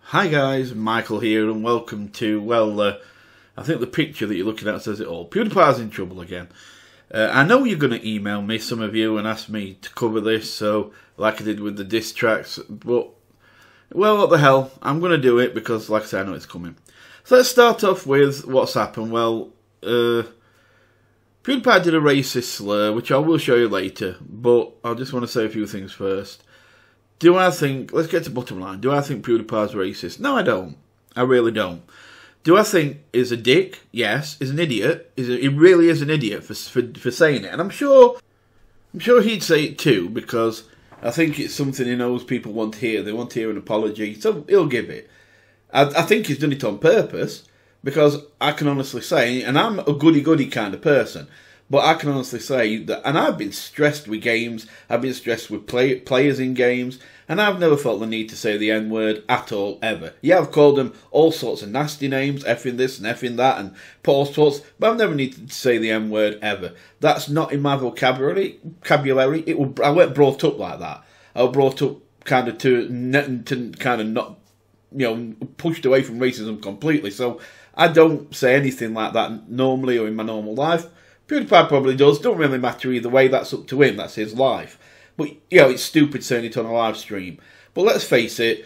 Hi guys, Michael here and welcome to, I think the picture that you're looking at says it all. PewDiePie's in trouble again. I know you're going to email me, some of you, and ask me to cover this, so like I did with the diss tracks, but, well, what the hell, I'm going to do it because, like I said, I know it's coming. So let's start off with what's happened. Well, PewDiePie did a racist slur, which I will show you later, but I just want to say a few things first. Do I think, let's get to the bottom line, do I think PewDiePie's racist? No, I don't. I really don't. Do I think he's a dick? Yes. He's an idiot. He really is an idiot for saying it. And I'm sure he'd say it too, because I think it's something he knows people want to hear. They want to hear an apology, so he'll give it. I think he's done it on purpose, because I can honestly say, and I'm a goody-goody kind of person, but I can honestly say that, and I've been stressed with games, I've been stressed with players in games, and I've never felt the need to say the N-word at all, ever. Yeah, I've called them all sorts of nasty names, effing this and effing that, and all sorts, but I've never needed to say the N-word, ever. That's not in my vocabulary. I weren't brought up like that. I was brought up kind of to kind of not, pushed away from racism completely, so I don't say anything like that normally or in my normal life. PewDiePie probably does. Don't really matter either way. That's up to him. That's his life. But, it's stupid saying it on a live stream. But let's face it,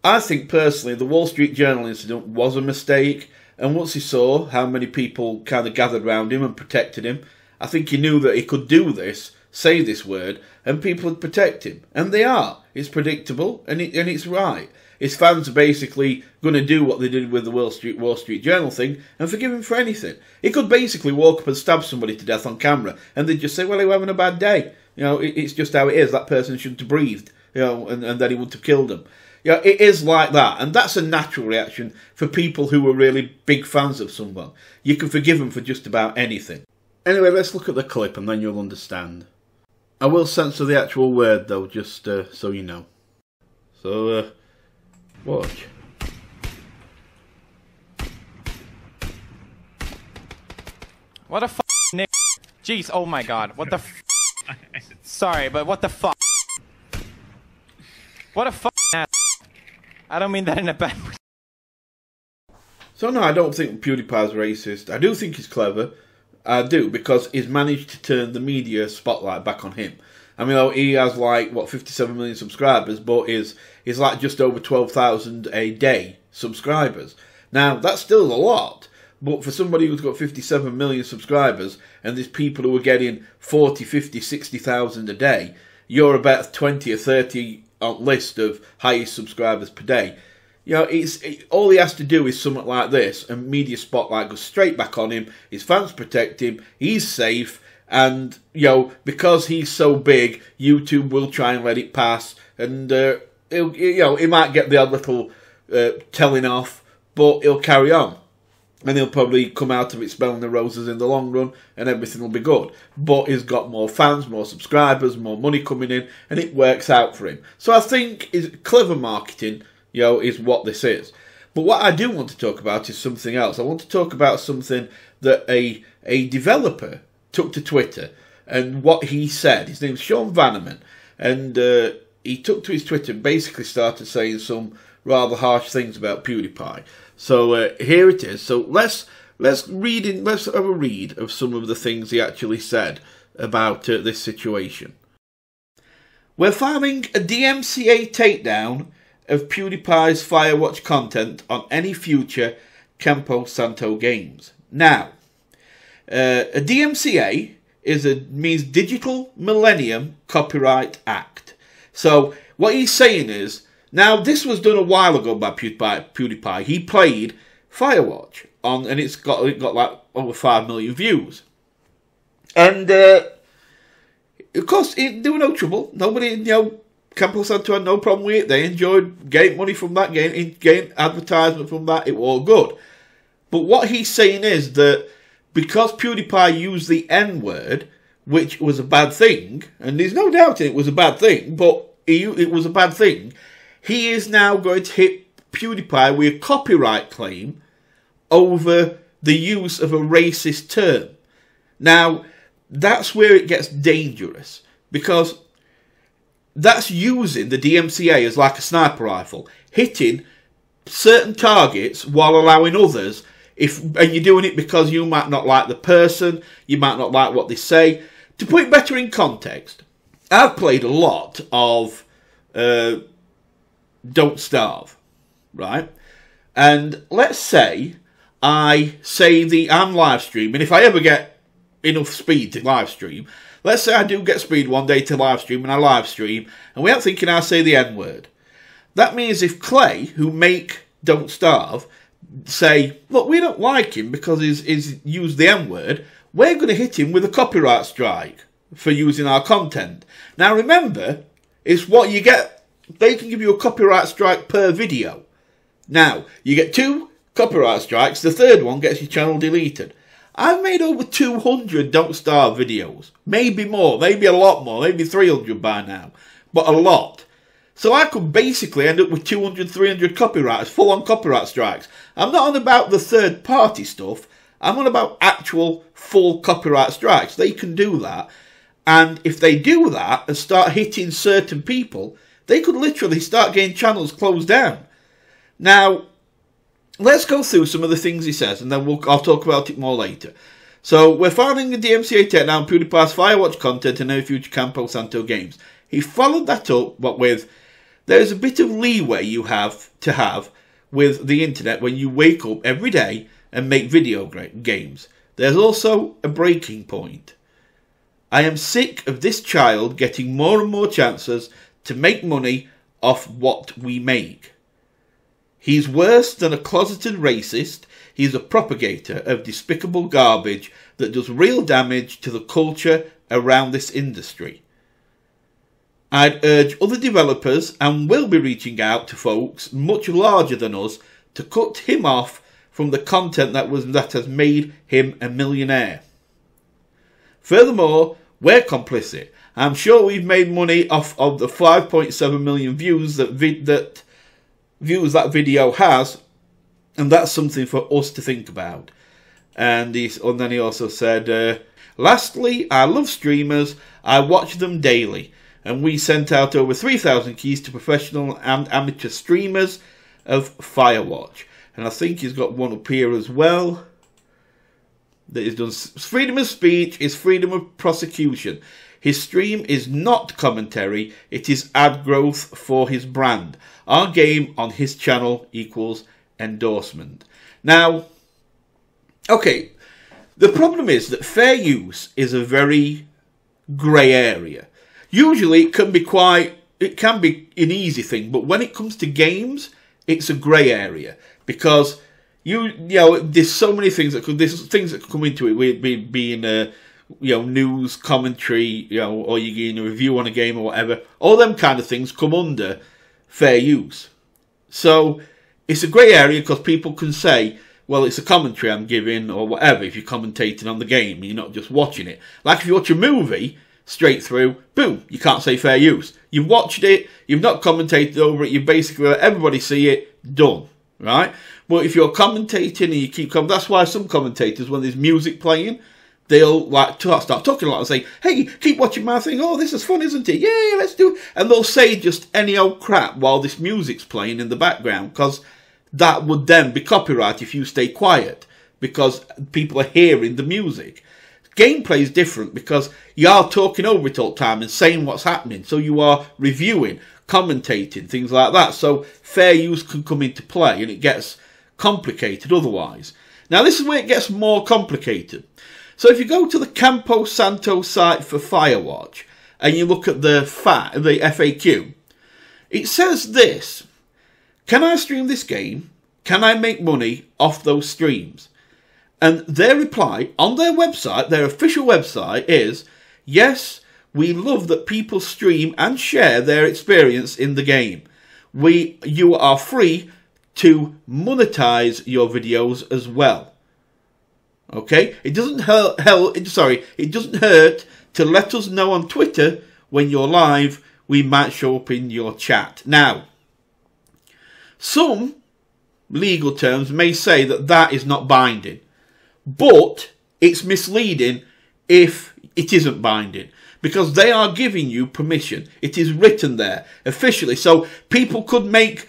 I think personally the Wall Street Journal incident was a mistake. And once he saw how many people kind of gathered around him and protected him, I think he knew that he could do this, say this word, and people would protect him. And they are. It's predictable, and it's right. His fans are basically going to do what they did with the Wall Street Journal thing and forgive him for anything. He could basically walk up and stab somebody to death on camera, and they'd just say, well, he was having a bad day. It's just how it is. That person shouldn't have breathed, and then he wouldn't have killed them. It is like that, and that's a natural reaction for people who are really big fans of someone. You can forgive them for just about anything. Anyway, let's look at the clip, and then you'll understand. I will censor the actual word, though, just so you know. So, watch. What a nigga. Jeez, oh my god. What the Sorry, but what the fuck? What a ass. I don't mean that in a bad way. So no, I don't think PewDiePie's racist. I do think he's clever. I do, because he's managed to turn the media spotlight back on him. I mean, he has like, 57 million subscribers, but he's like just over 12,000 a day subscribers. Now, that's still a lot, but for somebody who's got 57 million subscribers, and there's people who are getting 40, 50, 60,000 a day, you're about 20 or 30 on list of highest subscribers per day. All he has to do is something like this, and media spotlight goes straight back on him, his fans protect him, he's safe, and, because he's so big, YouTube will try and let it pass, and, he might get the odd little telling off, but he'll carry on. And he'll probably come out of it smelling the roses in the long run, and everything will be good. But he's got more fans, more subscribers, more money coming in, and it works out for him. So I think clever marketing, is what this is. But what I do want to talk about is something else. I want to talk about something that a developer took to Twitter, and what he said. His name's Sean Vanneman, and he took to his Twitter and basically started saying some rather harsh things about PewDiePie. So here it is. So let's have a read of some of the things he actually said about this situation. We're filing a DMCA takedown of PewDiePie's Firewatch content on any future Campo Santo games. Now, a DMCA means Digital Millennium Copyright Act. So what he's saying is, now this was done a while ago by PewDiePie. He played Firewatch and it got like over 5 million views. And of course, there were no trouble. Nobody, Campo Santo had no problem with it. They enjoyed getting money from that, getting advertisement from that. It was all good. But what he's saying is that because PewDiePie used the N-word, which was a bad thing, and there's no doubt it was a bad thing, but it was a bad thing, he is now going to hit PewDiePie with a copyright claim over the use of a racist term. Now, that's where it gets dangerous, because that's using the DMCA as like a sniper rifle, hitting certain targets while allowing others, and you're doing it because you might not like the person, you might not like what they say. To put it better in context, I've played a lot of Don't Starve, right? And let's say I'm live streaming. If I ever get enough speed to live stream, let's say I do get speed one day to live stream and I live stream, and without thinking I say the N-word. That means if Clay, who make Don't Starve, say, look, we don't like him because he's used the N-word, we're going to hit him with a copyright strike for using our content. Now remember, it's what you get. They can give you a copyright strike per video. Now, you get 2 copyright strikes, the third one gets your channel deleted. I've made over 200 Don't Starve videos. Maybe more, maybe a lot more, maybe 300 by now. But a lot. So I could basically end up with 200, 300 copyrights, full-on copyright strikes. I'm not on about the third-party stuff. I'm on about actual full copyright strikes. They can do that. And if they do that and start hitting certain people, they could literally start getting channels closed down. Now, let's go through some of the things he says, and then I'll talk about it more later. So, we're filing the DMCA takedown PewDiePie's Firewatch content and no future Campo Santo games. He followed that up with, there's a bit of leeway you have to have with the internet when you wake up every day and make video games. There's also a breaking point. I am sick of this child getting more and more chances to make money off what we make. He's worse than a closeted racist. He's a propagator of despicable garbage that does real damage to the culture around this industry. I'd urge other developers, and will be reaching out to folks much larger than us, to cut him off from the content that has made him a millionaire. Furthermore, we're complicit. I'm sure we've made money off of the 5.7 million views that video has, and that's something for us to think about. And then he also said, lastly, I love streamers. I watch them daily. And we sent out over 3,000 keys to professional and amateur streamers of Firewatch. And I think he's got one up here as well. That he's done. Freedom of speech is freedom of prosecution. His stream is not commentary. It is ad growth for his brand. Our game on his channel equals endorsement. Now, okay, the problem is that fair use is a very grey area. Usually it can be an easy thing, but when it comes to games, it's a grey area because you know there's so many things that could come into it. Being news commentary, or you're getting a review on a game or whatever. All them kind of things come under fair use. So it's a grey area because people can say, well, it's a commentary I'm giving or whatever if you're commentating on the game and you're not just watching it. Like if you watch a movie straight through, boom, you can't say fair use. You've watched it, you've not commentated over it, you've basically let everybody see it, done, right? But if you're commentating and you keep that's why some commentators, when there's music playing, they'll like start talking a lot and say, hey, keep watching my thing, oh, this is fun, isn't it? Yeah, let's do it. And they'll say just any old crap while this music's playing in the background, because that would then be copyright if you stay quiet, because people are hearing the music. Gameplay is different because you are talking over it all the time and saying what's happening. So you are reviewing, commentating, things like that. So fair use can come into play and it gets complicated otherwise. Now this is where it gets more complicated. So if you go to the Campo Santo site for Firewatch and you look at the FAQ, it says this: can I stream this game? Can I make money off those streams? And their reply on their website, their official website, is, yes, we love that people stream and share their experience in the game. You are free to monetize your videos as well. Okay? It doesn't it doesn't hurt to let us know on Twitter when you're live. We might show up in your chat. Now, some legal terms may say that that is not binding. But it's misleading if it isn't binding, because they are giving you permission. It is written there officially. So people could make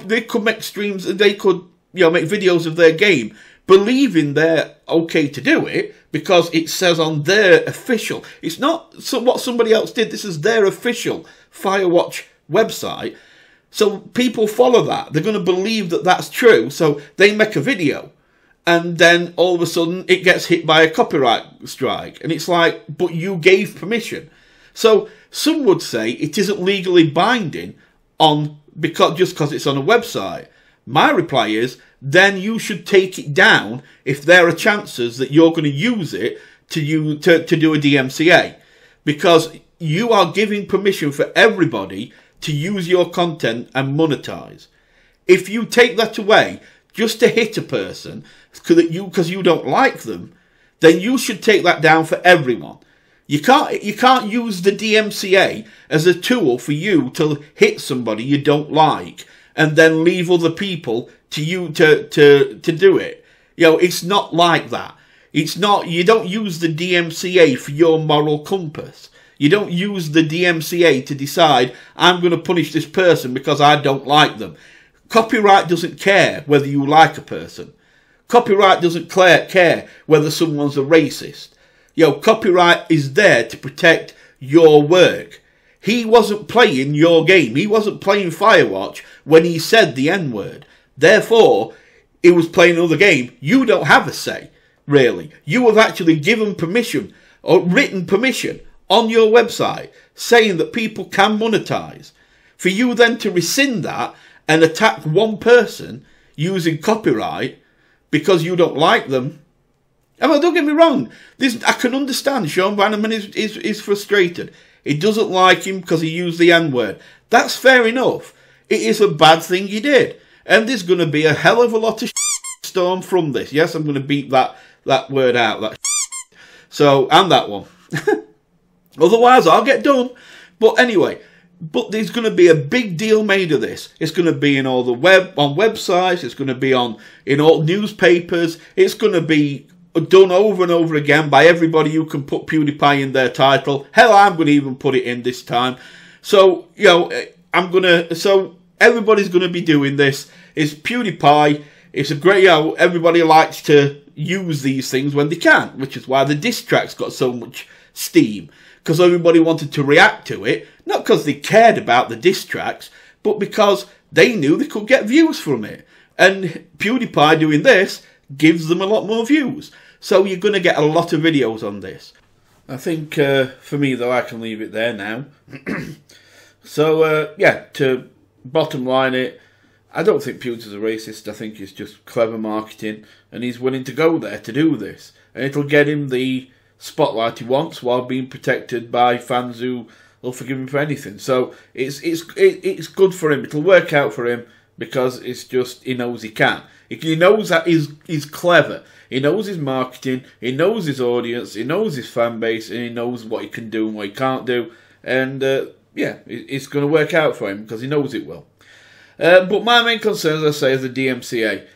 They could make streams, they could, make videos of their game, believing they're okay to do it because it says on their official. It's not what somebody else did. This is their official Firewatch website. So people follow that. They're going to believe that that's true. So they make a video. And then all of a sudden it gets hit by a copyright strike. And it's like, but you gave permission. So some would say it isn't legally binding just because it's on a website. My reply is, then you should take it down if there are chances that you're going to use it to do a DMCA. Because you are giving permission for everybody to use your content and monetize. If you take that away just to hit a person because you don't like them, then you should take that down for everyone. You can't use the DMCA as a tool for you to hit somebody you don't like and then leave other people to do it. It's not like that. It's not. You don't use the DMCA for your moral compass. You don't use the DMCA to decide, I'm going to punish this person because I don't like them. Copyright doesn't care whether you like a person. Copyright doesn't care whether someone's a racist. Copyright is there to protect your work. He wasn't playing your game. He wasn't playing Firewatch when he said the N-word. Therefore, he was playing another game. You don't have a say, really. You have actually given permission, or written permission, on your website saying that people can monetize. For you then to rescind that and attack one person using copyright because you don't like them. Don't get me wrong. I can understand Sean Bannerman is frustrated. He doesn't like him because he used the N-word. That's fair enough. It is a bad thing he did. And there's going to be a hell of a lot of storm from this. Yes, I'm going to beat that word out. So, and that one. Otherwise, I'll get done. But anyway, there's going to be a big deal made of this. It's going to be in all the on websites. It's going to be in all newspapers. It's going to be done over and over again by everybody who can put PewDiePie in their title. Hell, I'm going to even put it in this time. So, so everybody's going to be doing this. It's PewDiePie. It's a great, everybody likes to use these things when they can, which is why the diss tracks got so much steam. Because everybody wanted to react to it, not because they cared about the diss tracks, but because they knew they could get views from it. And PewDiePie doing this gives them a lot more views. So you're going to get a lot of videos on this. I think, for me, though, I can leave it there now. So, to bottom line it, I don't think Pewdie's a racist. I think it's just clever marketing, and he's willing to go there to do this. And it'll get him the spotlight he wants while being protected by fans who will forgive him for anything. So it's good for him. It'll work out for him because it's just he knows he can. He knows that he's clever. He knows his marketing. He knows his audience. He knows his fan base, and he knows what he can do and what he can't do. And it's going to work out for him because he knows it will. But my main concern, as I say, is the DMCA.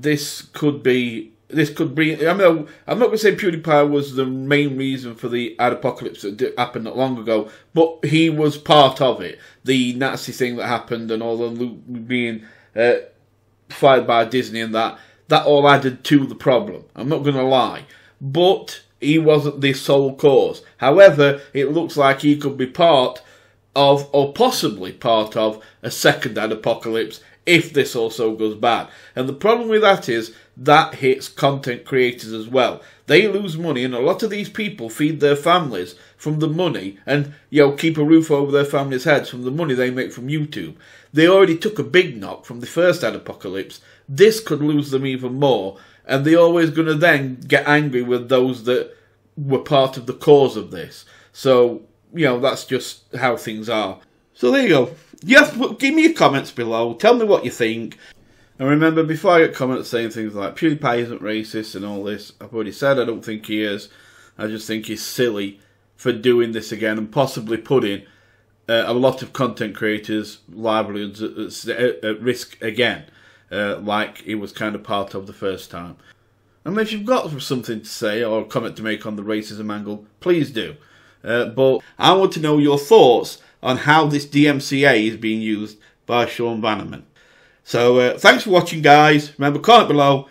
This could be. I'm not going to say PewDiePie was the main reason for the ad apocalypse that happened not long ago, but he was part of it. The Nazi thing that happened and all the loot being fired by Disney and that all added to the problem. I'm not going to lie. But he wasn't the sole cause. However, it looks like he could be part of, or possibly part of, a second ad apocalypse if this also goes bad. And the problem with that is that hits content creators as well. They lose money, and a lot of these people feed their families from the money and keep a roof over their families' heads from the money they make from YouTube. They already took a big knock from the first ad apocalypse. This could lose them even more, and they're always going to then get angry with those that were part of the cause of this. So, that's just how things are. So there you go. Yes, give me your comments below. Tell me what you think. And remember, before I get comments saying things like PewDiePie isn't racist and all this, I've already said I don't think he is. I just think he's silly for doing this again and possibly putting a lot of content creators' livelihoods at risk again, like he was kind of part of the first time. And if you've got something to say or a comment to make on the racism angle, please do. But I want to know your thoughts on how this DMCA is being used by Sean Bannerman. So thanks for watching, guys. Remember, comment below.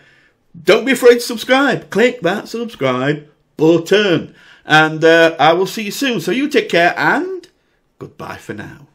Don't be afraid to subscribe. Click that subscribe button. And I will see you soon. So you take care and goodbye for now.